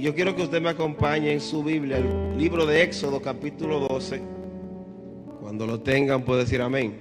Yo quiero que usted me acompañe en su Biblia, el libro de Éxodo, capítulo 12. Cuando lo tengan, puede decir amén.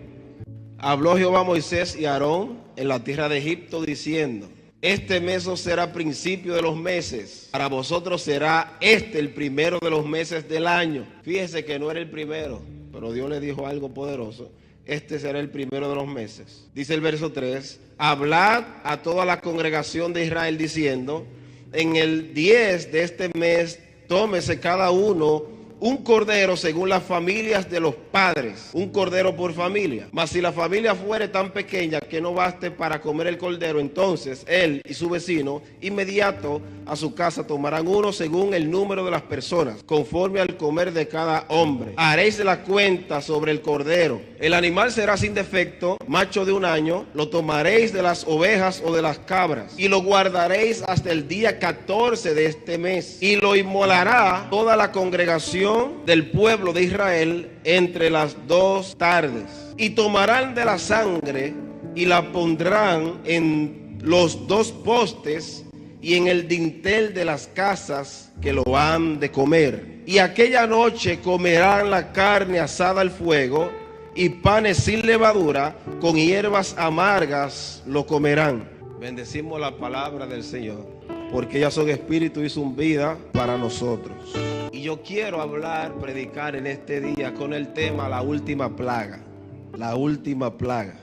Habló Jehová a Moisés y a Aarón en la tierra de Egipto, diciendo: este mes os será principio de los meses. Para vosotros será el primero de los meses del año. Fíjese que no era el primero, pero Dios le dijo algo poderoso. Este será el primero de los meses. Dice el verso 3: hablad a toda la congregación de Israel diciendo: en el 10 de este mes tómese cada uno un cordero según las familias de los padres, un cordero por familia. Mas si la familia fuere tan pequeña que no baste para comer el cordero, entonces él y su vecino inmediato a su casa tomarán uno según el número de las personas, conforme al comer de cada hombre. Haréis la cuenta sobre el cordero. El animal será sin defecto, macho de 1 año. Lo tomaréis de las ovejas o de las cabras y lo guardaréis hasta el día 14 de este mes. Y lo inmolará toda la congregación del pueblo de Israel entre las 2 tardes. Y tomarán de la sangre y la pondrán en los 2 postes y en el dintel de las casas que lo han de comer. Y aquella noche comerán la carne asada al fuego y panes sin levadura, con hierbas amargas lo comerán. Bendecimos la palabra del Señor, porque ellas son espíritu y son vida para nosotros. Y yo quiero predicar en este día con el tema la última plaga. La última plaga.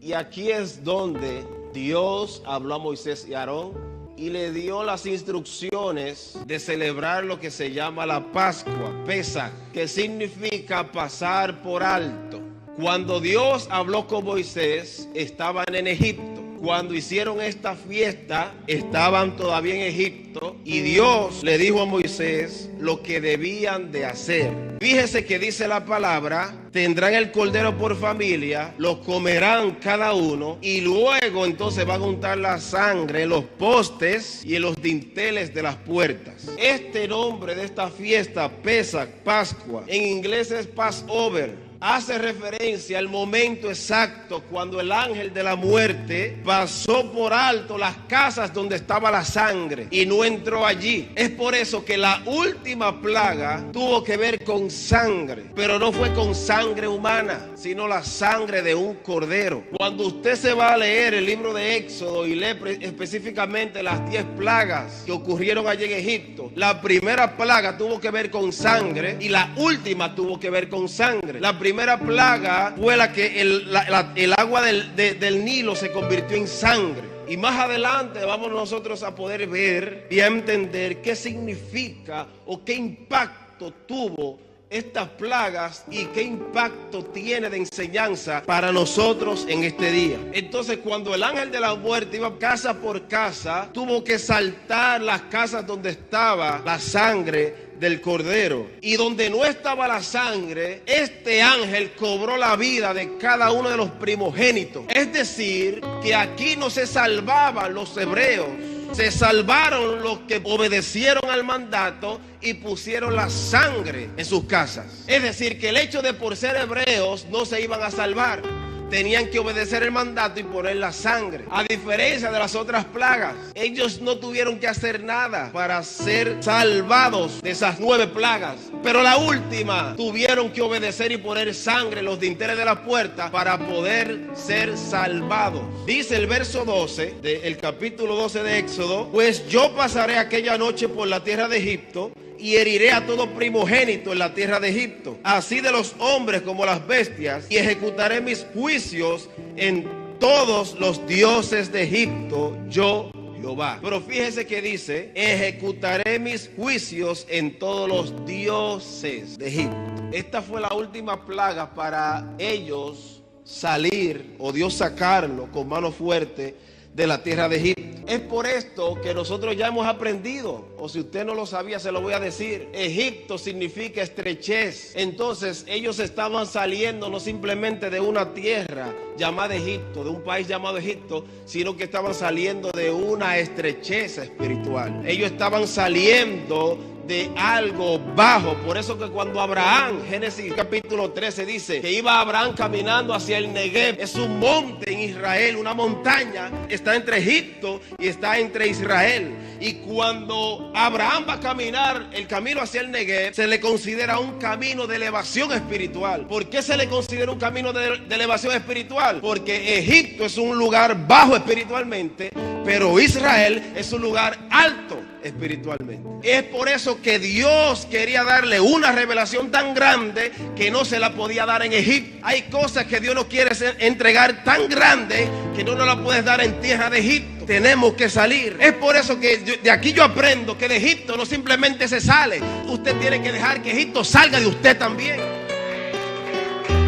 Y aquí es donde Dios habló a Moisés y a Aarón y le dio las instrucciones de celebrar lo que se llama la Pascua, Pesaj, que significa pasar por alto. Cuando Dios habló con Moisés, estaban en Egipto. Cuando hicieron esta fiesta, estaban todavía en Egipto y Dios le dijo a Moisés lo que debían de hacer. Fíjese que dice la palabra: tendrán el cordero por familia, lo comerán cada uno y luego entonces van a untar la sangre en los postes y en los dinteles de las puertas. Este nombre de esta fiesta, Pesaj, Pascua, en inglés es Passover. Hace referencia al momento exacto cuando el ángel de la muerte pasó por alto las casas donde estaba la sangre y no entró allí. Es por eso que la última plaga tuvo que ver con sangre, pero no fue con sangre humana, sino la sangre de un cordero. Cuando usted se va a leer el libro de Éxodo y lee específicamente las 10 plagas que ocurrieron allí en Egipto, la primera plaga tuvo que ver con sangre y la última tuvo que ver con sangre. La primera plaga fue la que el agua del Nilo se convirtió en sangre. Y más adelante vamos nosotros a poder ver y a entender qué significa o qué impacto tuvo estas plagas y qué impacto tiene de enseñanza para nosotros en este día. Entonces, cuando el ángel de la muerte iba casa por casa, tuvo que saltar las casas donde estaba la sangre del cordero, y donde no estaba la sangre, este ángel cobró la vida de cada uno de los primogénitos. Es decir, que aquí no se salvaban los hebreos, se salvaron los que obedecieron al mandato y pusieron la sangre en sus casas. Es decir, que el hecho de por ser hebreos no se iban a salvar. Tenían que obedecer el mandato y poner la sangre. A diferencia de las otras plagas, ellos no tuvieron que hacer nada para ser salvados de esas 9 plagas. Pero la última, tuvieron que obedecer y poner sangre en los dinteles de la puerta para poder ser salvados. Dice el verso 12 del capítulo 12 de Éxodo: pues yo pasaré aquella noche por la tierra de Egipto y heriré a todo primogénito en la tierra de Egipto, así de los hombres como las bestias, y ejecutaré mis juicios en todos los dioses de Egipto, yo Jehová. Pero fíjese que dice: ejecutaré mis juicios en todos los dioses de Egipto. Esta fue la última plaga para ellos salir, o Dios sacarlo con mano fuerte de la tierra de Egipto. Es por esto que nosotros ya hemos aprendido, o si usted no lo sabía, se lo voy a decir: Egipto significa estrechez. Entonces ellos estaban saliendo no simplemente de una tierra llamada Egipto, de un país llamado Egipto, sino que estaban saliendo de una estrechez espiritual. Ellos estaban saliendo de algo bajo. Por eso que cuando Abraham, Génesis capítulo 13 dice que iba Abraham caminando hacia el Negev, es un monte en Israel, una montaña, está entre Egipto y está entre Israel. Y cuando Abraham va a caminar el camino hacia el Negev, se le considera un camino de elevación espiritual. ¿Por qué se le considera un camino de elevación espiritual? Porque Egipto es un lugar bajo espiritualmente, pero Israel es un lugar alto espiritualmente. Es por eso que Dios quería darle una revelación tan grande que no se la podía dar en Egipto. Hay cosas que Dios no quiere entregar tan grandes que no nos la puedes dar en tierra de Egipto. Tenemos que salir. Es por eso que de aquí yo aprendo que de Egipto no simplemente se sale. Usted tiene que dejar que Egipto salga de usted también.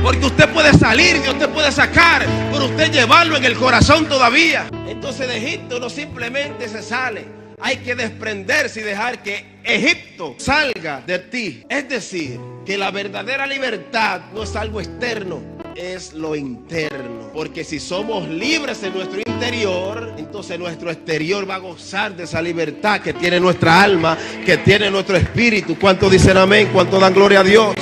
Porque usted puede salir y usted puede sacar, pero usted llevarlo en el corazón todavía. Entonces de Egipto no simplemente se sale. Hay que desprenderse y dejar que Egipto salga de ti. Es decir, que la verdadera libertad no es algo externo, es lo interno. Porque si somos libres en nuestro interior, entonces nuestro exterior va a gozar de esa libertad que tiene nuestra alma, que tiene nuestro espíritu. ¿Cuántos dicen amén? ¿Cuántos dan gloria a Dios?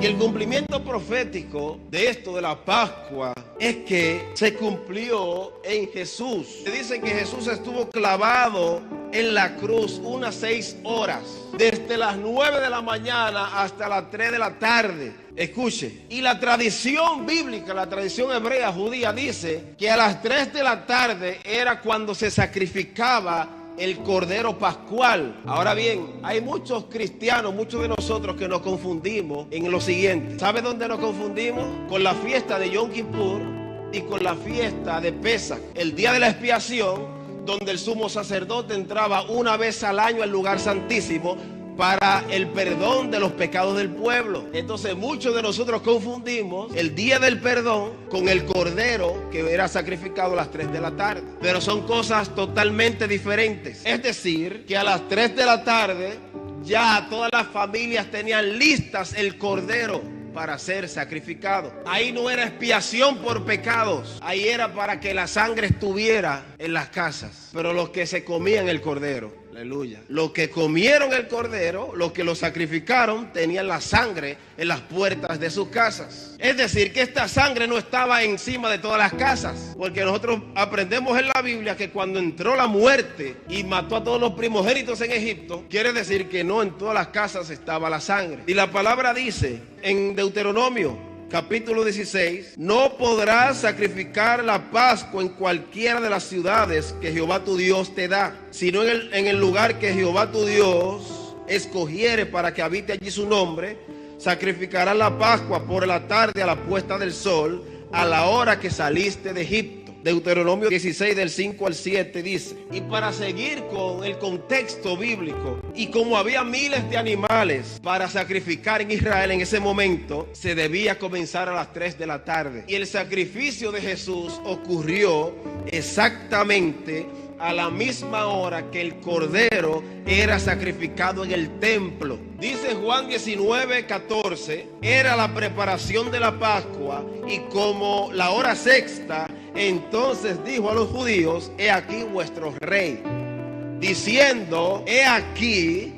Y el cumplimiento profético de esto de la Pascua es que se cumplió en Jesús. Se dice que Jesús estuvo clavado en la cruz unas 6 horas, desde las 9 de la mañana hasta las 3 de la tarde. Escuche, y la tradición bíblica, la tradición hebrea judía dice que a las 3 de la tarde era cuando se sacrificaba el cordero pascual. Ahora bien, hay muchos cristianos, muchos de nosotros que nos confundimos en lo siguiente. ¿Sabe dónde nos confundimos? Con la fiesta de Yom Kippur y con la fiesta de Pesach, el día de la expiación, donde el sumo sacerdote entraba una vez al año al lugar santísimo para el perdón de los pecados del pueblo. Entonces muchos de nosotros confundimos el día del perdón con el cordero que era sacrificado a las 3 de la tarde. Pero son cosas totalmente diferentes. Es decir, que a las 3 de la tarde ya todas las familias tenían listas el cordero para ser sacrificado. Ahí no era expiación por pecados, ahí era para que la sangre estuviera en las casas. Pero los que se comían el cordero, aleluya, los que comieron el cordero, los que lo sacrificaron, tenían la sangre en las puertas de sus casas. Es decir, que esta sangre no estaba encima de todas las casas, porque nosotros aprendemos en la Biblia que cuando entró la muerte y mató a todos los primogénitos en Egipto, quiere decir que no en todas las casas estaba la sangre. Y la palabra dice en Deuteronomio capítulo 16, no podrás sacrificar la Pascua en cualquiera de las ciudades que Jehová tu Dios te da, sino en el lugar que Jehová tu Dios escogiere para que habite allí su nombre. Sacrificarás la Pascua por la tarde a la puesta del sol, a la hora que saliste de Egipto. Deuteronomio 16 del 5 al 7 dice, y para seguir con el contexto bíblico, y como había miles de animales para sacrificar en Israel en ese momento, se debía comenzar a las 3 de la tarde. Y el sacrificio de Jesús ocurrió exactamente a la misma hora que el cordero era sacrificado en el templo. Dice Juan 19:14, era la preparación de la Pascua, y como la hora sexta, entonces dijo a los judíos, he aquí vuestro rey, diciendo, he aquí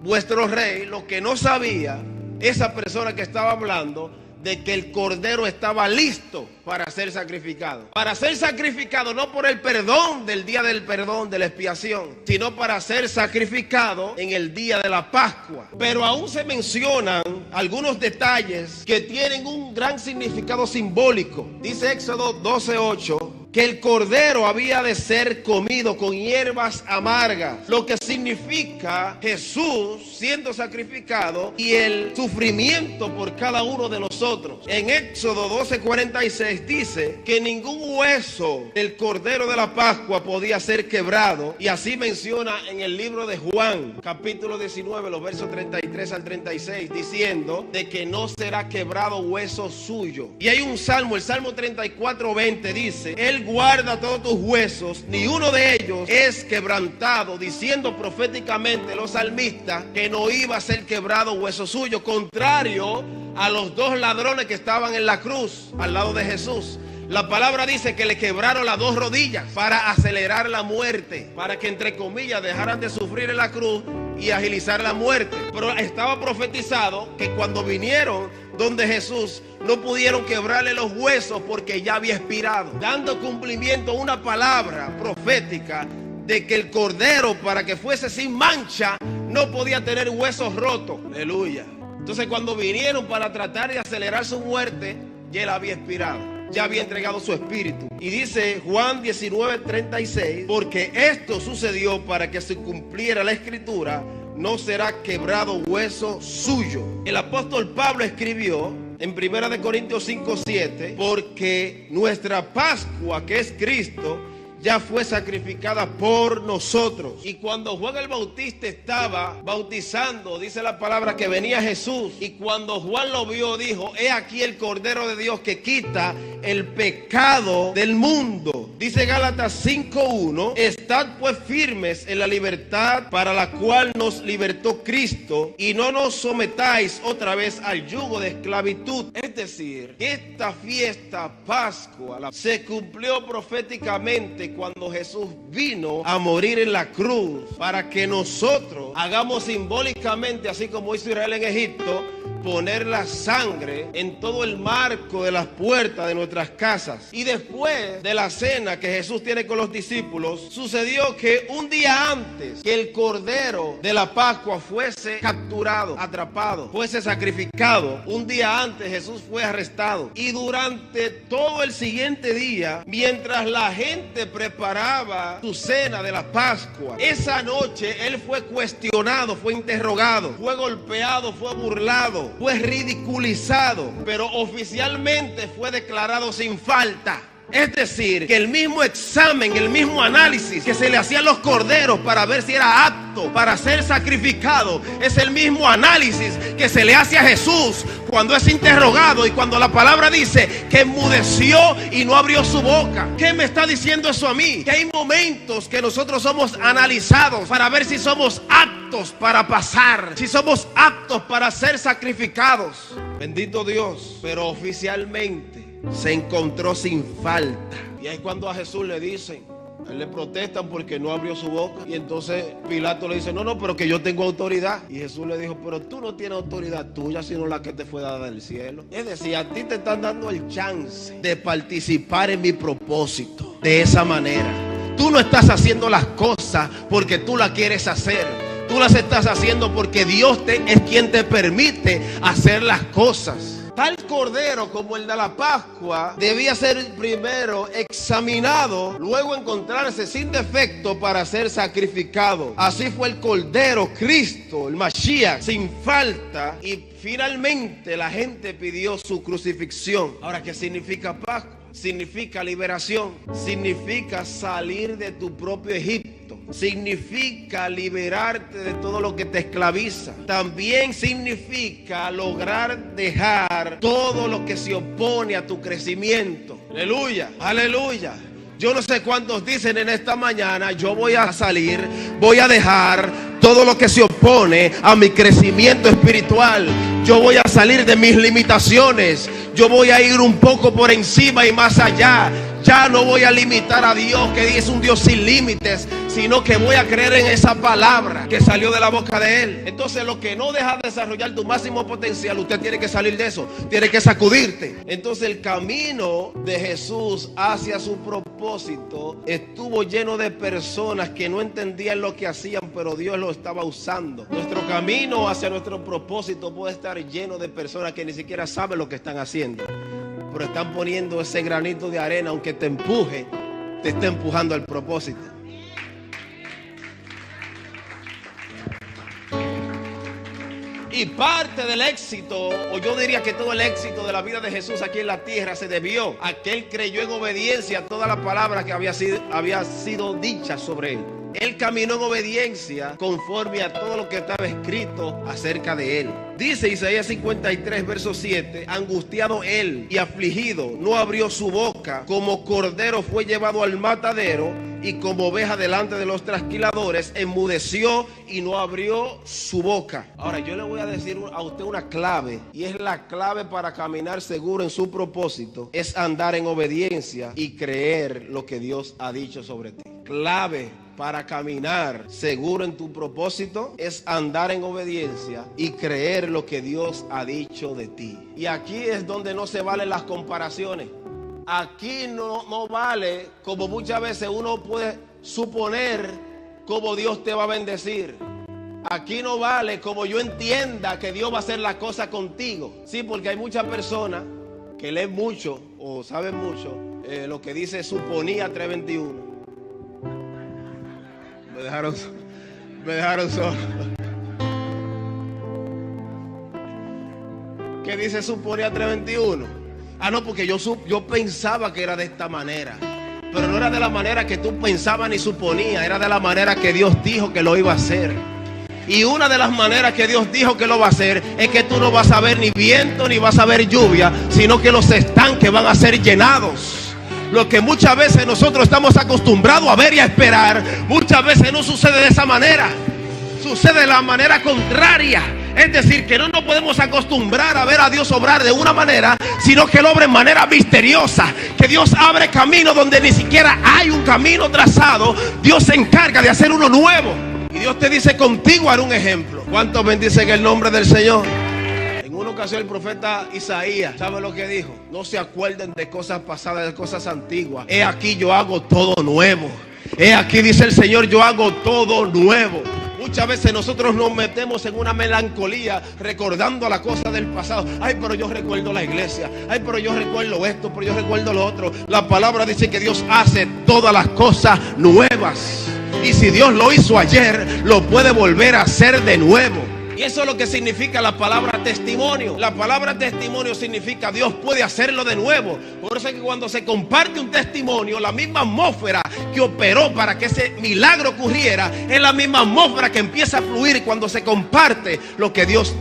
vuestro rey. Lo que no sabía esa persona que estaba hablando, de que el cordero estaba listo para ser sacrificado. Para ser sacrificado no por el perdón del día del perdón, de la expiación, sino para ser sacrificado en el día de la Pascua. Pero aún se mencionan algunos detalles que tienen un gran significado simbólico. Dice Éxodo 12:8 que el cordero había de ser comido con hierbas amargas, lo que significa Jesús siendo sacrificado y el sufrimiento por cada uno de nosotros. En Éxodo 12:46 dice que ningún hueso del cordero de la Pascua podía ser quebrado, y así menciona en el libro de Juan capítulo 19 los versos 33 al 36 diciendo de que no será quebrado hueso suyo. Y hay un salmo, el Salmo 34:20 dice, Él guarda todos tus huesos, ni uno de ellos es quebrantado, diciendo proféticamente los salmistas que no iba a ser quebrado hueso suyo, contrario a los 2 ladrones que estaban en la cruz al lado de Jesús. La palabra dice que le quebraron las dos rodillas para acelerar la muerte, para que entre comillas dejaran de sufrir en la cruz y agilizar la muerte. Pero estaba profetizado que cuando vinieron donde Jesús no pudieron quebrarle los huesos porque ya había expirado, dando cumplimiento a una palabra profética de que el cordero, para que fuese sin mancha, no podía tener huesos rotos. Aleluya. Entonces cuando vinieron para tratar de acelerar su muerte, ya él había expirado, ya había entregado su espíritu. Y dice Juan 19:36, porque esto sucedió para que se cumpliera la escritura, no será quebrado hueso suyo. El apóstol Pablo escribió en 1 Corintios 5:7, porque nuestra Pascua, que es Cristo, ya fue sacrificada por nosotros. Y cuando Juan el Bautista estaba bautizando, dice la palabra que venía Jesús, y cuando Juan lo vio, dijo: he aquí el Cordero de Dios que quita el pecado del mundo. Dice Gálatas 5:1, estad pues firmes en la libertad para la cual nos libertó Cristo, y no nos sometáis otra vez al yugo de esclavitud. Es decir, esta fiesta Pascua se cumplió proféticamente cuando Jesús vino a morir en la cruz, para que nosotros hagamos simbólicamente, así como hizo Israel en Egipto, poner la sangre en todo el marco de las puertas de nuestras casas. Y después de la cena que Jesús tiene con los discípulos, sucedió que un día antes que el cordero de la Pascua fuese capturado, atrapado, fuese sacrificado, un día antes Jesús fue arrestado. Y durante todo el siguiente día, mientras la gente preparaba su cena de la Pascua, esa noche él fue cuestionado, fue interrogado, fue golpeado, fue burlado, fue ridiculizado, pero oficialmente fue declarado sin falta. Es decir, que el mismo examen, el mismo análisis que se le hacían los corderos para ver si era apto para ser sacrificado, es el mismo análisis que se le hace a Jesús cuando es interrogado y cuando la palabra dice que enmudeció y no abrió su boca. ¿Qué me está diciendo eso a mí? Que hay momentos que nosotros somos analizados para ver si somos aptos para pasar, si somos aptos para ser sacrificados. Bendito Dios. Pero oficialmente se encontró sin falta. Y ahí cuando a Jesús le dicen, a él le protestan porque no abrió su boca. Y entonces Pilato le dice: no, pero que yo tengo autoridad. Y Jesús le dijo: pero tú no tienes autoridad tuya, sino la que te fue dada del cielo. Es decir, a ti te están dando el chance de participar en mi propósito de esa manera. Tú no estás haciendo las cosas porque tú las quieres hacer. Tú las estás haciendo porque Dios es quien te permite hacer las cosas. Tal cordero como el de la Pascua debía ser primero examinado, luego encontrarse sin defecto para ser sacrificado. Así fue el cordero, Cristo, el Mashiach, sin falta, y finalmente la gente pidió su crucifixión. Ahora, ¿qué significa Pascua? Significa liberación, significa salir de tu propio Egipto, significa liberarte de todo lo que te esclaviza. También significa lograr dejar todo lo que se opone a tu crecimiento. Aleluya, aleluya. Yo no sé cuántos dicen en esta mañana: yo voy a salir, voy a dejar todo lo que se opone a mi crecimiento espiritual. Yo voy a salir de mis limitaciones. Yo voy a ir un poco por encima y más allá. Ya no voy a limitar a Dios, que es un Dios sin límites, sino que voy a creer en esa palabra que salió de la boca de Él. Entonces, lo que no deja desarrollar tu máximo potencial, usted tiene que salir de eso, tiene que sacudirte. Entonces, el camino de Jesús hacia su propósito estuvo lleno de personas que no entendían lo que hacían, pero Dios lo estaba usando. Nuestro camino hacia nuestro propósito puede estar lleno de personas que ni siquiera saben lo que están haciendo, pero están poniendo ese granito de arena, aunque te empuje, te está empujando al propósito. Y parte del éxito, o yo diría que todo el éxito de la vida de Jesús aquí en la tierra, se debió a que Él creyó en obediencia a toda la palabra que había sido dicha sobre Él. Él caminó en obediencia conforme a todo lo que estaba escrito acerca de Él. Dice Isaías 53, verso 7, angustiado él y afligido, no abrió su boca, como cordero fue llevado al matadero, y como oveja delante de los trasquiladores, enmudeció y no abrió su boca. Ahora yo le voy a decir a usted una clave, y es la clave para caminar seguro en su propósito, es andar en obediencia y creer lo que Dios ha dicho sobre ti. Clave para caminar seguro en tu propósito es andar en obediencia y creer lo que Dios ha dicho de ti. Y aquí es donde no se valen las comparaciones. Aquí no vale, como muchas veces uno puede suponer cómo Dios te va a bendecir. Aquí no vale como yo entienda que Dios va a hacer la cosa contigo. Sí, porque hay muchas personas que leen mucho o saben mucho lo que dice Suponía 3:21. Me dejaron solo. ¿Qué dice Suponía 3:21? Ah, no, porque yo pensaba que era de esta manera. Pero no era de la manera que tú pensabas ni suponías. Era de la manera que Dios dijo que lo iba a hacer. Y una de las maneras que Dios dijo que lo va a hacer es que tú no vas a ver ni viento ni vas a ver lluvia, sino que los estanques van a ser llenados. Lo que muchas veces nosotros estamos acostumbrados a ver y a esperar, muchas veces no sucede de esa manera. Sucede de la manera contraria. Es decir, que no nos podemos acostumbrar a ver a Dios obrar de una manera, sino que Él obra en manera misteriosa. Que Dios abre camino donde ni siquiera hay un camino trazado. Dios se encarga de hacer uno nuevo. Y Dios te dice, contigo haré un ejemplo. ¿Cuántos bendicen el nombre del Señor? En una ocasión el profeta Isaías, ¿sabe lo que dijo? No se acuerden de cosas pasadas, de cosas antiguas. He aquí yo hago todo nuevo. He aquí, dice el Señor, yo hago todo nuevo. Muchas veces nosotros nos metemos en una melancolía recordando las cosas del pasado. Ay, pero yo recuerdo la iglesia. Ay, pero yo recuerdo esto, pero yo recuerdo lo otro. La palabra dice que Dios hace todas las cosas nuevas. Y si Dios lo hizo ayer, lo puede volver a hacer de nuevo. Y eso es lo que significa la palabra testimonio. La palabra testimonio significa Dios puede hacerlo de nuevo. Por eso es que cuando se comparte un testimonio, la misma atmósfera que operó para que ese milagro ocurriera es la misma atmósfera que empieza a fluir cuando se comparte lo que Dios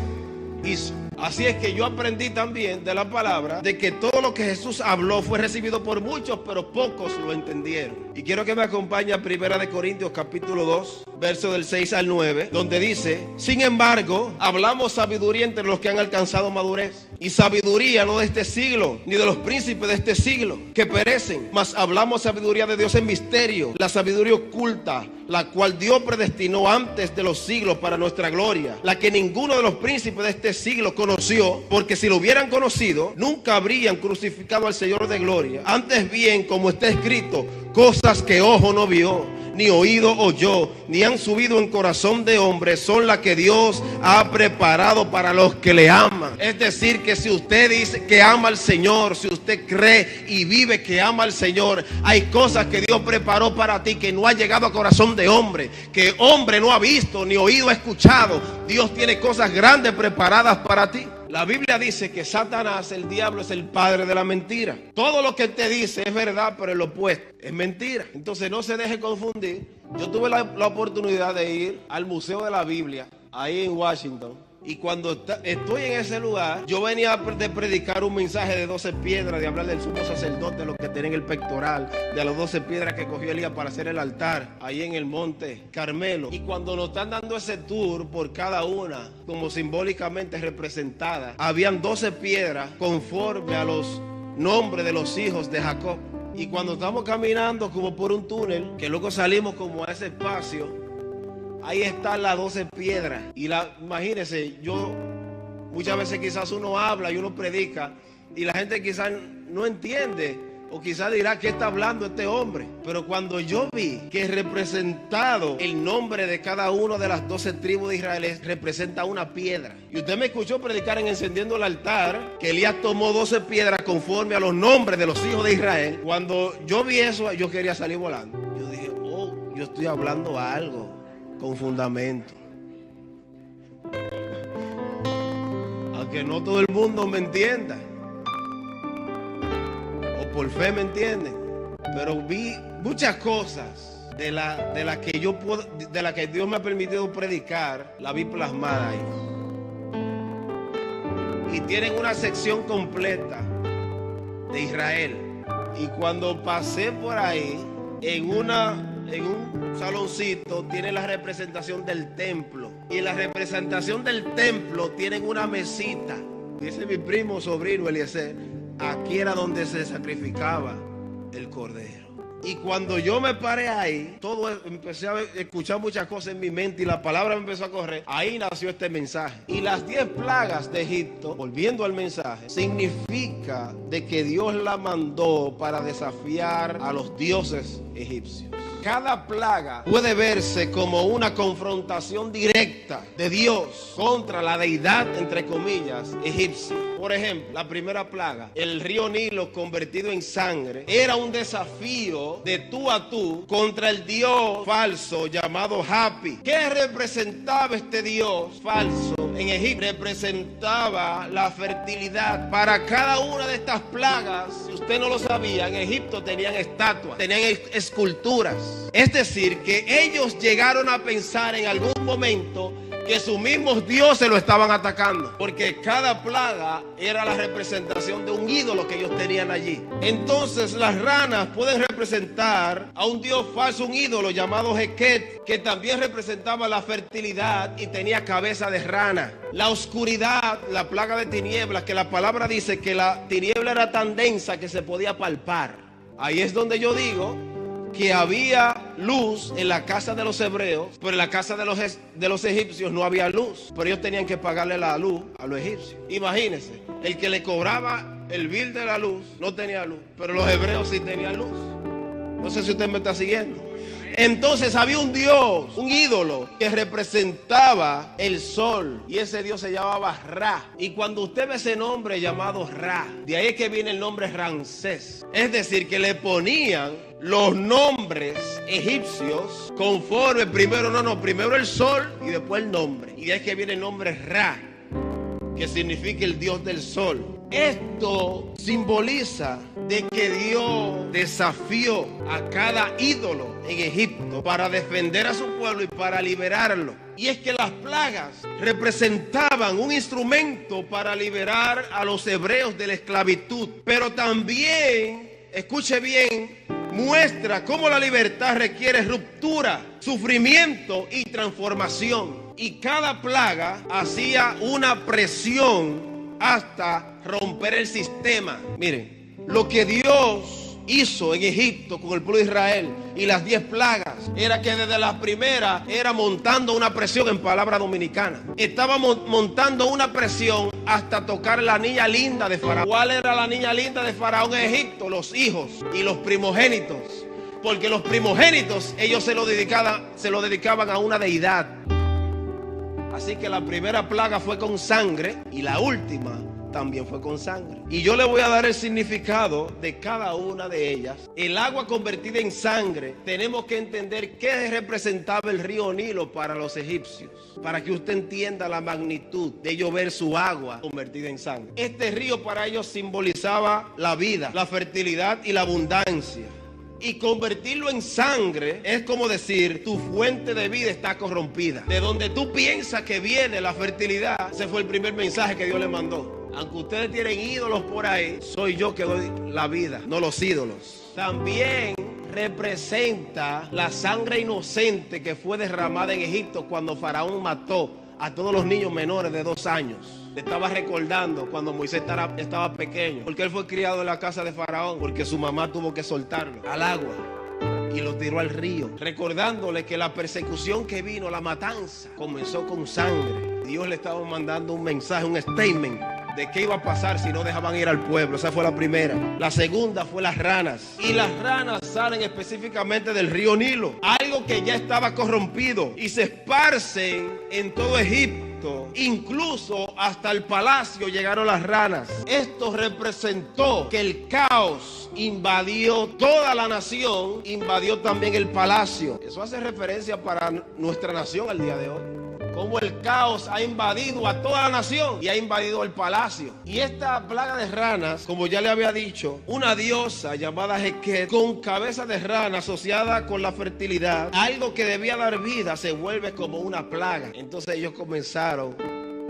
hizo. Así es que yo aprendí también de la palabra de que todo lo que Jesús habló fue recibido por muchos, pero pocos lo entendieron. Y quiero que me acompañe a 1 Corintios capítulo 2, verso del 6 al 9, donde dice: sin embargo, hablamos sabiduría entre los que han alcanzado madurez, y sabiduría no de este siglo, ni de los príncipes de este siglo, que perecen, mas hablamos sabiduría de Dios en misterio, la sabiduría oculta, la cual Dios predestinó antes de los siglos para nuestra gloria, la que ninguno de los príncipes de este siglo conoció, porque si lo hubieran conocido, nunca habrían crucificado al Señor de gloria. Antes bien, como está escrito, cosas que ojo no vio, ni oído oyó, ni han subido en corazón de hombre, son las que Dios ha preparado para los que le aman. Es decir, que si usted dice que ama al Señor, si usted cree y vive que ama al Señor, hay cosas que Dios preparó para ti que no ha llegado a corazón de hombre, que hombre no ha visto, ni oído ha escuchado. Dios tiene cosas grandes preparadas para ti. La Biblia dice que Satanás, el diablo, es el padre de la mentira. Todo lo que él te dice es verdad, pero el opuesto es mentira. Entonces no se deje confundir. Yo tuve la oportunidad de ir al Museo de la Biblia, ahí en Washington. Y cuando estoy en ese lugar, yo venía de predicar un mensaje de 12 piedras, de hablar del sumo sacerdote, lo que tiene en el pectoral, de las 12 piedras que cogió Elías para hacer el altar, ahí en el monte Carmelo. Y cuando nos están dando ese tour por cada una, como simbólicamente representada, habían 12 piedras conforme a los nombres de los hijos de Jacob. Y cuando estamos caminando como por un túnel, que luego salimos como a ese espacio, ahí están las 12 piedras. Y imagínense, muchas veces quizás uno habla y uno predica y la gente quizás no entiende, o quizás dirá: ¿qué está hablando este hombre? Pero cuando yo vi que representado el nombre de cada una de las 12 tribus de Israel representa una piedra, y usted me escuchó predicar en Encendiendo el Altar que Elías tomó 12 piedras conforme a los nombres de los hijos de Israel. Cuando yo vi eso, yo quería salir volando. Yo dije: oh, yo estoy hablando algo con fundamento. Aunque no todo el mundo me entienda, o por fe me entienden, pero vi muchas cosas de la que Dios me ha permitido predicar, la vi plasmada ahí. y tienen una sección completa de Israel. Y cuando pasé por ahí, en un saloncito tiene la representación del templo. Y en la representación del templo tienen una mesita. Dice mi primo sobrino Eliezer, aquí era donde se sacrificaba el cordero. Y cuando yo me paré ahí, empecé a escuchar muchas cosas en mi mente y la palabra me empezó a correr. Ahí nació este mensaje. Y las 10 plagas de Egipto, volviendo al mensaje, significa de que Dios la mandó para desafiar a los dioses egipcios. Cada plaga puede verse como una confrontación directa de Dios contra la deidad, entre comillas, egipcia. Por ejemplo, la primera plaga, el río Nilo convertido en sangre, era un desafío de tú a tú contra el dios falso llamado Hapi. ¿Qué representaba este dios falso en Egipto? Representaba la fertilidad. Para cada una de estas plagas, si usted no lo sabía, en Egipto tenían estatuas, tenían esculturas. Es decir, que ellos llegaron a pensar en algún momento que sus mismos dioses lo estaban atacando, porque cada plaga era la representación de un ídolo que ellos tenían allí. Entonces las ranas pueden representar a un dios falso, un ídolo llamado Heket, que también representaba la fertilidad y tenía cabeza de rana. La oscuridad, la plaga de tinieblas, que la palabra dice que la tiniebla era tan densa que se podía palpar. Ahí es donde yo digo que había luz en la casa de los hebreos, pero en la casa de los egipcios no había luz. Pero ellos tenían que pagarle la luz a los egipcios. Imagínense, el que le cobraba el bill de la luz no tenía luz, pero los hebreos sí tenían luz. No sé si usted me está siguiendo. Entonces había un dios, un ídolo que representaba el sol, y ese dios se llamaba Ra. Y cuando usted ve ese nombre llamado Ra, de ahí es que viene el nombre Ramsés. Es decir, que le ponían los nombres egipcios conforme primero el sol y después el nombre. Y de ahí es que viene el nombre Ra, que significa el dios del sol. Esto simboliza de que Dios desafió a cada ídolo en Egipto para defender a su pueblo y para liberarlo. Y es que las plagas representaban un instrumento para liberar a los hebreos de la esclavitud. Pero también, escuche bien, muestra cómo la libertad requiere ruptura, sufrimiento y transformación. Y cada plaga hacía una presión hasta romper el sistema. Miren, lo que Dios hizo en Egipto con el pueblo de Israel y las 10 plagas era que desde la primera era montando una presión, en palabra dominicana. Estaba montando una presión hasta tocar la niña linda de Faraón. ¿Cuál era la niña linda de Faraón en Egipto? Los hijos y los primogénitos. Porque los primogénitos ellos se lo dedicaban a una deidad. Así que la primera plaga fue con sangre y la última también fue con sangre. Y yo le voy a dar el significado de cada una de ellas. El agua convertida en sangre, tenemos que entender qué representaba el río Nilo para los egipcios, para que usted entienda la magnitud de ellos ver su agua convertida en sangre. Este río para ellos simbolizaba la vida, la fertilidad y la abundancia. Y convertirlo en sangre es como decir, tu fuente de vida está corrompida. De donde tú piensas que viene la fertilidad, ese fue el primer mensaje que Dios le mandó. Aunque ustedes tienen ídolos por ahí, soy yo que doy la vida, no los ídolos. También representa la sangre inocente que fue derramada en Egipto cuando Faraón mató a todos los niños menores de 2 años. Le estaba recordando cuando Moisés estaba pequeño, porque él fue criado en la casa de Faraón, porque su mamá tuvo que soltarlo al agua y lo tiró al río, recordándole que la persecución que vino, la matanza, comenzó con sangre. Dios le estaba mandando un mensaje, un statement de qué iba a pasar si no dejaban ir al pueblo. Esa fue la primera. La segunda fue las ranas. Y las ranas salen específicamente del río Nilo, algo que ya estaba corrompido, y se esparcen en todo Egipto. Incluso hasta el palacio llegaron las ranas. Esto representó que el caos invadió toda la nación, invadió también el palacio. Eso hace referencia para nuestra nación al día de hoy. Como el caos ha invadido a toda la nación y ha invadido el palacio. Y esta plaga de ranas, como ya le había dicho, una diosa llamada Heket, con cabeza de rana asociada con la fertilidad, algo que debía dar vida se vuelve como una plaga. Entonces ellos comenzaron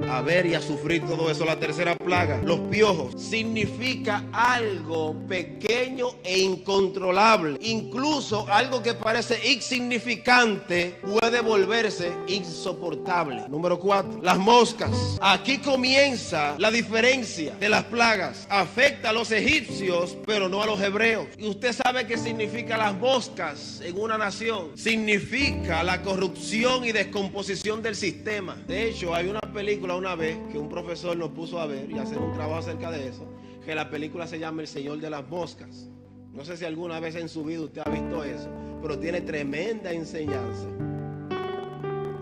a ver y a sufrir todo eso. La tercera plaga, los piojos, significa algo pequeño e incontrolable. Incluso algo que parece insignificante puede volverse insoportable. Número 4, las moscas. Aquí comienza la diferencia de las plagas. Afecta a los egipcios, pero no a los hebreos. Y usted sabe qué significa las moscas en una nación. Significa la corrupción y descomposición del sistema. De hecho, hay una película una vez que un profesor nos puso a ver y hacer un trabajo acerca de eso, que la película se llama El Señor de las Moscas. No sé si alguna vez en su vida usted ha visto eso, pero tiene tremenda enseñanza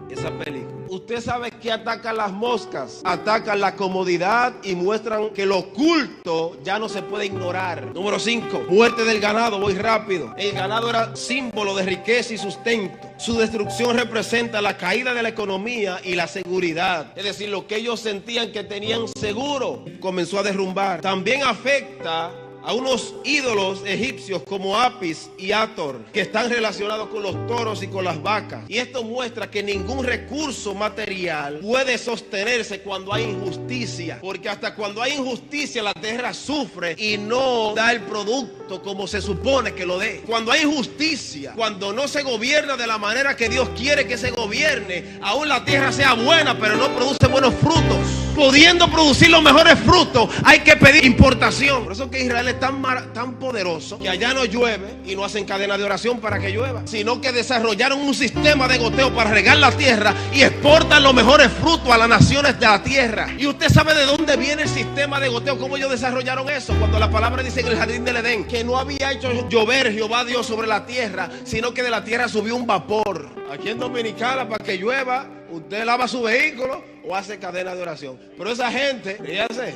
esa película. Usted sabe que atacan las moscas, atacan la comodidad y muestran que lo oculto ya no se puede ignorar. Número 5, muerte del ganado. Voy rápido. El ganado era símbolo de riqueza y sustento. Su destrucción representa la caída de la economía y la seguridad. Es decir, lo que ellos sentían que tenían seguro comenzó a derrumbar. También afecta a unos ídolos egipcios como Apis y Hathor, que están relacionados con los toros y con las vacas. Y esto muestra que ningún recurso material puede sostenerse cuando hay injusticia, porque hasta cuando hay injusticia la tierra sufre y no da el producto como se supone que lo dé. Cuando hay injusticia, cuando no se gobierna de la manera que Dios quiere que se gobierne, aún la tierra sea buena pero no produce buenos frutos. Pudiendo producir los mejores frutos, hay que pedir importación. Por eso que Israel es tan poderoso que allá no llueve y no hacen cadena de oración para que llueva, sino que desarrollaron un sistema de goteo para regar la tierra y exportan los mejores frutos a las naciones de la tierra. Y usted sabe de dónde viene el sistema de goteo, cómo ellos desarrollaron eso. Cuando la palabra dice en el jardín del Edén que no había hecho llover Jehová Dios sobre la tierra, sino que de la tierra subió un vapor. Aquí en Dominicana, para que llueva, usted lava su vehículo o hace cadena de oración. Pero esa gente, fíjate,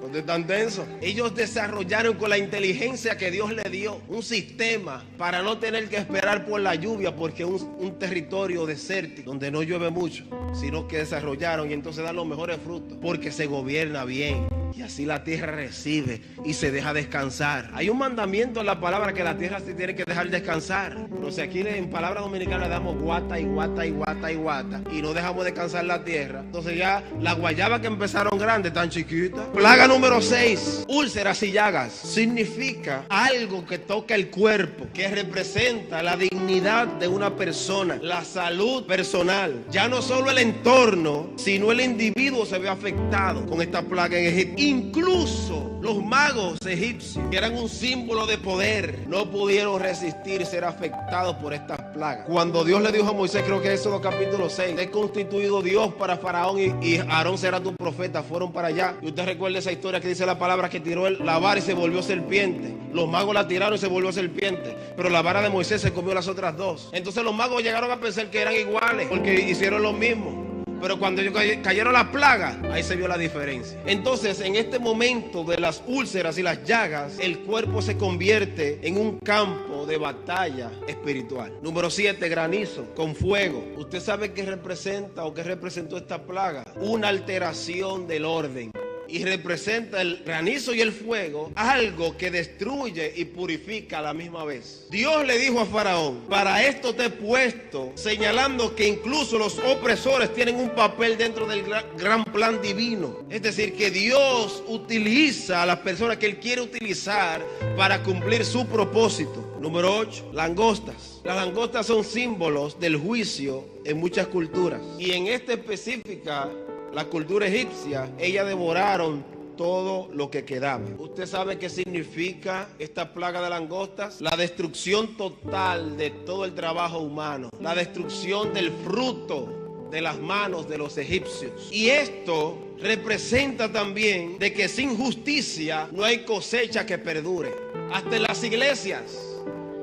¿dónde están tensos? Ellos desarrollaron con la inteligencia que Dios le dio un sistema para no tener que esperar por la lluvia, porque es un territorio desértico donde no llueve mucho, sino que desarrollaron y entonces dan los mejores frutos porque se gobierna bien. Y así la tierra recibe y se deja descansar. Hay un mandamiento en la palabra que la tierra se tiene que dejar descansar. Pero si aquí en palabra dominicana le damos guata y guata y guata y guata y no dejamos descansar la tierra, entonces ya las guayabas que empezaron grandes, tan chiquitas. Plaga número 6, úlceras y llagas. Significa algo que toca el cuerpo, que representa la dignidad de una persona, la salud personal. Ya no solo el entorno, sino el individuo se ve afectado con esta plaga en Egipto. Incluso los magos egipcios, que eran un símbolo de poder, no pudieron resistir ser afectados por estas plagas. Cuando Dios le dijo a Moisés, creo que es Éxodo capítulo 6, he constituido Dios para Faraón y Aarón será tu profeta. Fueron para allá. Y usted recuerda esa historia que dice la palabra que tiró la vara y se volvió serpiente. Los magos la tiraron y se volvió serpiente, pero la vara de Moisés se comió las otras dos. Entonces los magos llegaron a pensar que eran iguales porque hicieron lo mismo. Pero cuando cayeron las plagas, ahí se vio la diferencia. Entonces, en este momento de las úlceras y las llagas, el cuerpo se convierte en un campo de batalla espiritual. Número 7, granizo con fuego. ¿Usted sabe qué representa o qué representó esta plaga? Una alteración del orden. Y representa el granizo y el fuego, algo que destruye y purifica a la misma vez. Dios le dijo a Faraón, para esto te he puesto, señalando que incluso los opresores tienen un papel dentro del gran plan divino. Es decir, que Dios utiliza a las personas que Él quiere utilizar para cumplir su propósito. Número 8, langostas. Las langostas son símbolos del juicio en muchas culturas. Y en esta específica, la cultura egipcia, ellas devoraron todo lo que quedaba. ¿Usted sabe qué significa esta plaga de langostas? La destrucción total de todo el trabajo humano. La destrucción del fruto de las manos de los egipcios. Y esto representa también de que sin justicia no hay cosecha que perdure. Hasta en las iglesias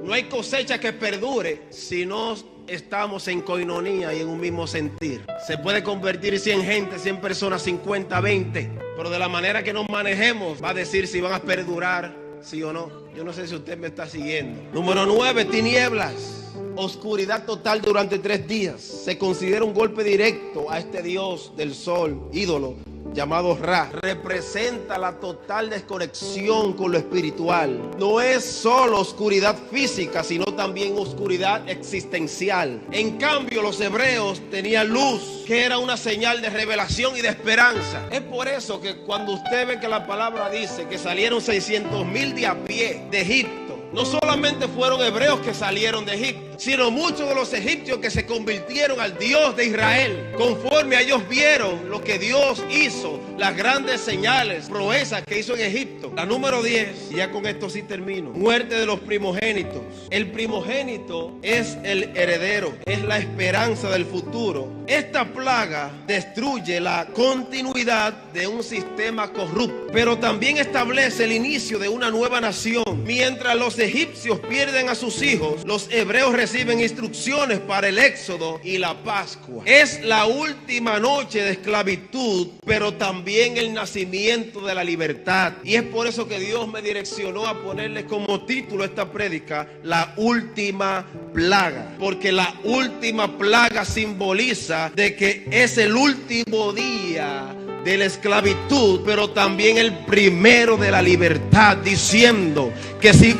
no hay cosecha que perdure si no estamos en coinonía y en un mismo sentir. Se puede convertir 100 gente, 100 personas, 50, 20, pero de la manera que nos manejemos va a decir si van a perdurar, sí o no. Yo no sé si usted me está siguiendo. Número 9, tinieblas. Oscuridad total durante 3 días. Se considera un golpe directo a este dios del sol, ídolo llamado Ra, representa la total desconexión con lo espiritual. No es solo oscuridad física, sino también oscuridad existencial. En cambio, los hebreos tenían luz, que era una señal de revelación y de esperanza. Es por eso que cuando usted ve que la palabra dice que salieron 600,000 de a pie de Egipto, no solamente fueron hebreos que salieron de Egipto, sino muchos de los egipcios que se convirtieron al Dios de Israel, conforme a ellos vieron lo que Dios hizo, las grandes señales, proezas que hizo en Egipto. La número 10, y ya con esto sí termino: muerte de los primogénitos. El primogénito es el heredero, es la esperanza del futuro. Esta plaga destruye la continuidad de un sistema corrupto, pero también establece el inicio de una nueva nación. Mientras los egipcios pierden a sus hijos, los hebreos reciben instrucciones para el éxodo y la Pascua. Es la última noche de esclavitud, pero también el nacimiento de la libertad. Y es por eso que Dios me direccionó a ponerle como título a esta prédica: la última plaga. Porque la última plaga simboliza de que es el último día de la esclavitud, pero también el primero de la libertad, diciendo que si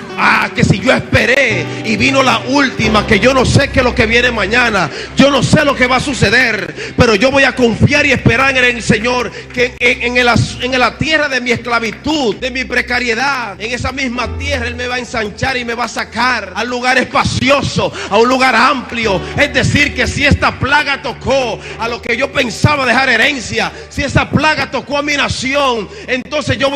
yo esperé y vino la última, que yo no sé qué es lo que viene mañana, yo no sé lo que va a suceder, pero yo voy a confiar y esperar en el Señor, que en la tierra de mi esclavitud, de mi precariedad, en esa misma tierra Él me va a ensanchar y me va a sacar al lugar espacioso, a un lugar amplio. Es decir, que si esta plaga tocó a lo que yo pensaba dejar herencia, si esa plaga tocó a mi nación, entonces yo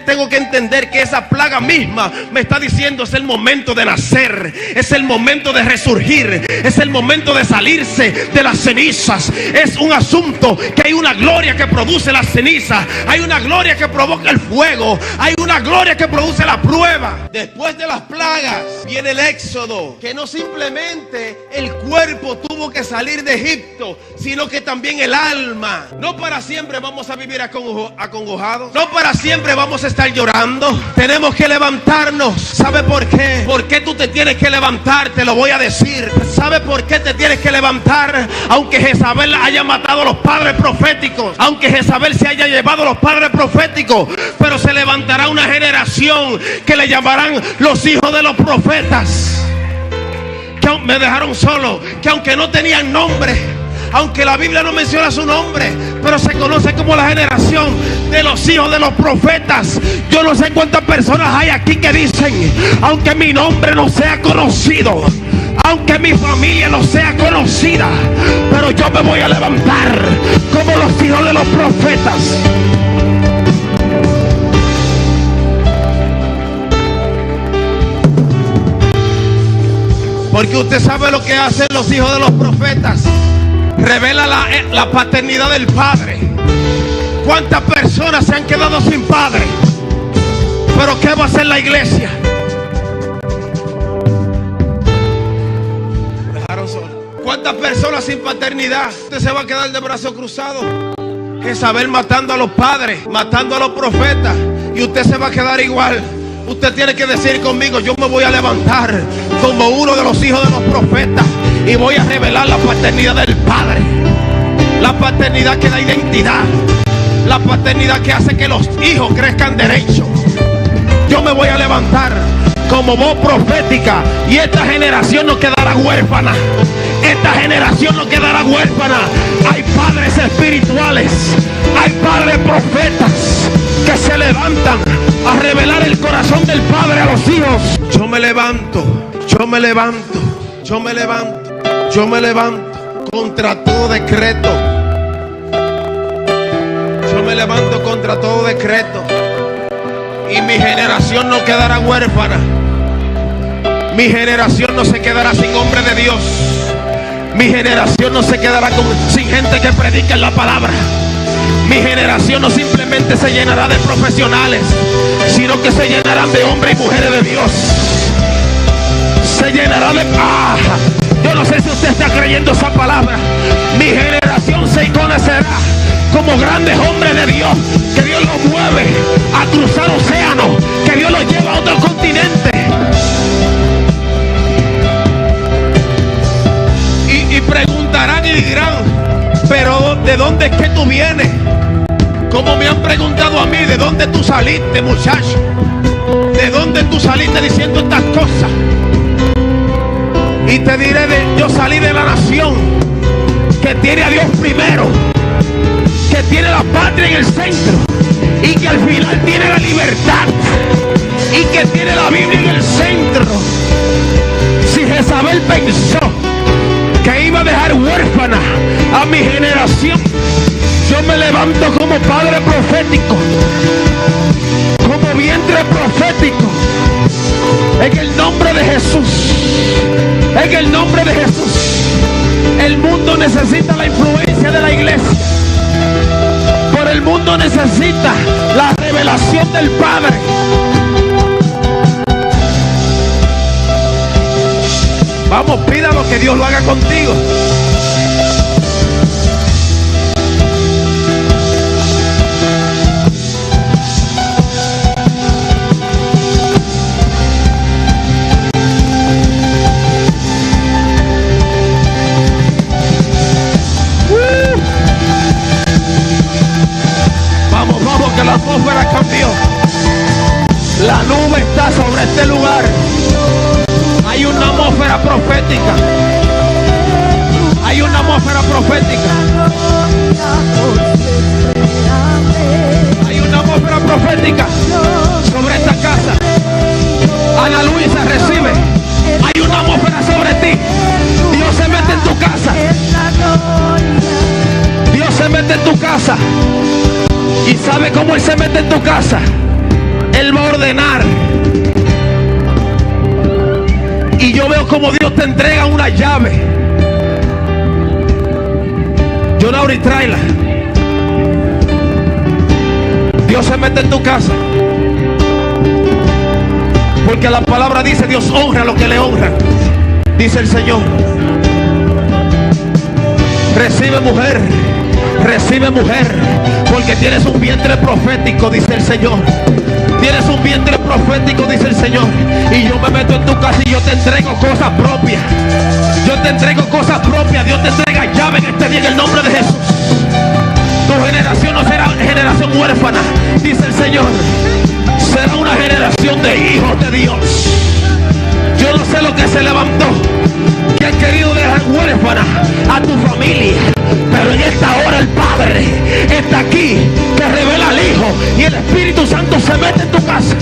tengo que entender que esa plaga misma me está diciendo: es el momento de nacer, es el momento de resurgir, es el momento de salirse de las cenizas. Es un asunto que hay una gloria que produce las cenizas, hay una gloria que provoca el fuego, hay una gloria que produce la prueba. Después de las plagas viene el éxodo, que no simplemente el cuerpo tuvo que salir de Egipto, sino que también el alma. No para siempre vamos a vivir acongojados, no para siempre vamos a estar llorando. Tenemos que levantarnos. ¿Sabe por qué? ¿Por qué tú te tienes que levantar? Te lo voy a decir. ¿Sabe por qué te tienes que levantar? Aunque Jezabel haya matado a los padres proféticos, aunque Jezabel se haya llevado a los padres proféticos, pero se levantará una generación que le llamarán los hijos de los profetas, que me dejaron solo, que aunque no tenían nombre, aunque la Biblia no menciona su nombre, pero se conoce como la generación de los hijos de los profetas. Yo no sé cuántas personas hay aquí que dicen: aunque mi nombre no sea conocido, aunque mi familia no sea conocida, pero yo me voy a levantar como los hijos de los profetas. Porque usted sabe lo que hacen los hijos de los profetas: revela la paternidad del Padre. ¿Cuántas personas se han quedado sin padre? ¿Pero qué va a hacer la iglesia? Dejaron solo. ¿Cuántas personas sin paternidad? Usted se va a quedar de brazos cruzados. Jezabel matando a los padres, matando a los profetas, y usted se va a quedar igual. Usted tiene que decir conmigo: yo me voy a levantar como uno de los hijos de los profetas y voy a revelar la paternidad del Padre. La paternidad que da identidad, la paternidad que hace que los hijos crezcan derecho. Yo me voy a levantar como voz profética, y esta generación no quedará huérfana. Esta generación no quedará huérfana. Hay padres espirituales, hay padres profetas que se levantan a revelar el corazón del Padre a los hijos. Yo me levanto, yo me levanto, yo me levanto, yo me levanto contra todo decreto. Yo me levanto contra todo decreto, y mi generación no quedará huérfana. Mi generación no se quedará sin hombre de Dios. Mi generación no se quedará sin gente que predique la palabra. Mi generación no simplemente se llenará de profesionales, sino que se llenarán de hombres y mujeres de Dios. Se llenará de... yo no sé si usted está creyendo esa palabra. Mi generación se conocerá como grandes hombres de Dios, que Dios los mueve a cruzar océanos, que Dios los lleva a otro continente. Y preguntarán y dirán: pero ¿de dónde es que tú vienes? Como me han preguntado a mí, ¿de dónde tú saliste, muchacho? ¿De dónde tú saliste diciendo estas cosas? Y te diré, yo salí de la nación que tiene a Dios primero, que tiene la patria en el centro y que al final tiene la libertad y que tiene la Biblia en el centro. Si Jezabel pensó que iba a dejar huérfana a mi generación, yo me levanto como padre profético, como vientre profético, en el nombre de Jesús, en el nombre de Jesús. El mundo necesita la influencia de la iglesia, pero el mundo necesita la revelación del Padre. Vamos, pídalo, que Dios lo haga contigo. Que la atmósfera cambió. La nube está sobre este lugar. Hay una atmósfera profética. Hay una atmósfera profética. Hay una atmósfera profética sobre esta casa. Ana Luisa, recibe. Hay una atmósfera sobre ti. Dios se mete en tu casa. Dios se mete en tu casa. ¿Y sabe cómo Él se mete en tu casa? Él va a ordenar. Y yo veo como Dios te entrega una llave. John Auri, tráela. Dios se mete en tu casa. Porque la palabra dice: Dios honra a los que le honran. Dice el Señor. Recibe, mujer. Recibe, mujer, porque tienes un vientre profético, dice el Señor. Tienes un vientre profético, dice el Señor. Y yo me meto en tu casa y yo te entrego cosas propias. Yo te entrego cosas propias. Dios te entrega llave en este día en el nombre de Jesús. Tu generación no será generación huérfana, dice el Señor. Será una generación de hijos de Dios. Yo no sé lo que se levantó, que han querido dejar huérfana a tu familia, pero en esta hora el Padre está aquí, te revela al Hijo, y el Espíritu Santo se mete en tu casa.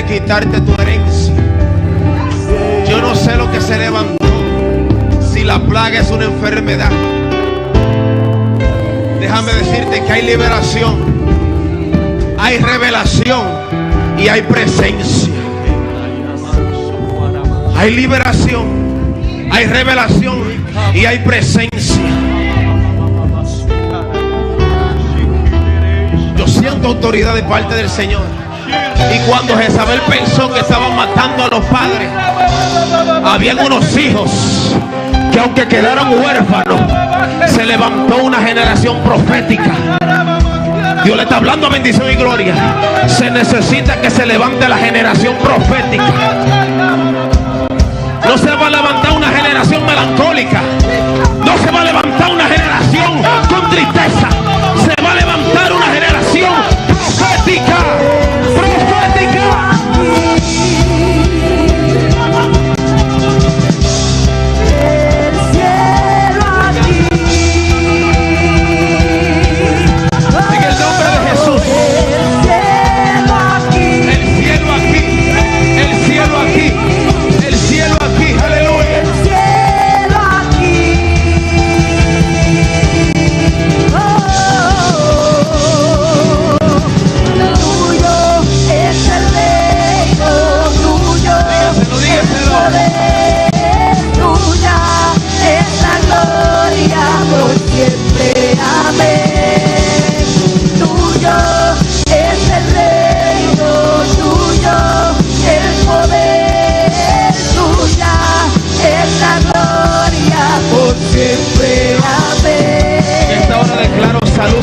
Quitarte tu herencia. Yo no sé lo que se levantó. Si la plaga es una enfermedad, déjame decirte que hay liberación, hay revelación y hay presencia. Hay liberación, hay revelación y hay presencia. Yo siento autoridad de parte del Señor. Y cuando Jezabel pensó que estaban matando a los padres, habían unos hijos que, aunque quedaron huérfanos, se levantó una generación profética. Dios le está hablando a bendición y gloria. Se necesita que se levante la generación profética. No se va a levantar una generación melancólica. No se va a levantar una generación con tristeza. Se va a levantar una generación profética. Profética.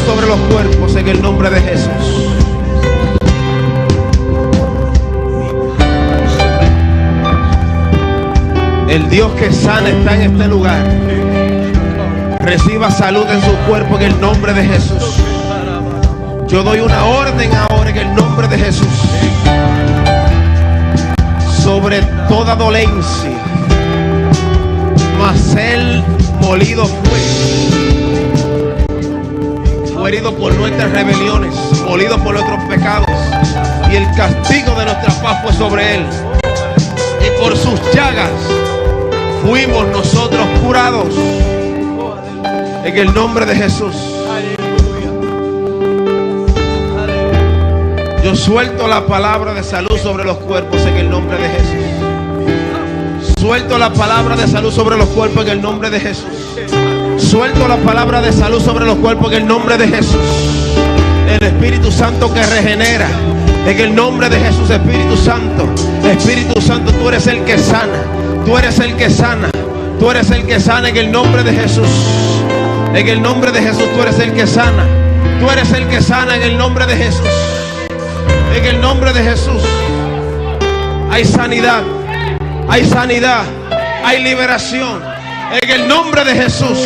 Sobre los cuerpos en el nombre de Jesús. El Dios que sana está en este lugar. Reciba salud en su cuerpo en el nombre de Jesús. Yo doy una orden ahora en el nombre de Jesús sobre toda dolencia. Mas él molido fue herido por nuestras rebeliones, molido por nuestros pecados, y el castigo de nuestra paz fue sobre él, y por sus llagas fuimos nosotros curados. En el nombre de Jesús. Yo suelto la palabra de salud sobre los cuerpos en el nombre de Jesús. Suelto la palabra de salud sobre los cuerpos en el nombre de Jesús. Suelto la palabra de salud sobre los cuerpos en el nombre de Jesús. El Espíritu Santo que regenera. En el nombre de Jesús, Espíritu Santo. Espíritu Santo, tú eres el que sana. Tú eres el que sana. Tú eres el que sana en el nombre de Jesús. En el nombre de Jesús, tú eres el que sana. Tú eres el que sana en el nombre de Jesús. En el nombre de Jesús. Hay sanidad. Hay sanidad. Hay liberación. En el nombre de Jesús.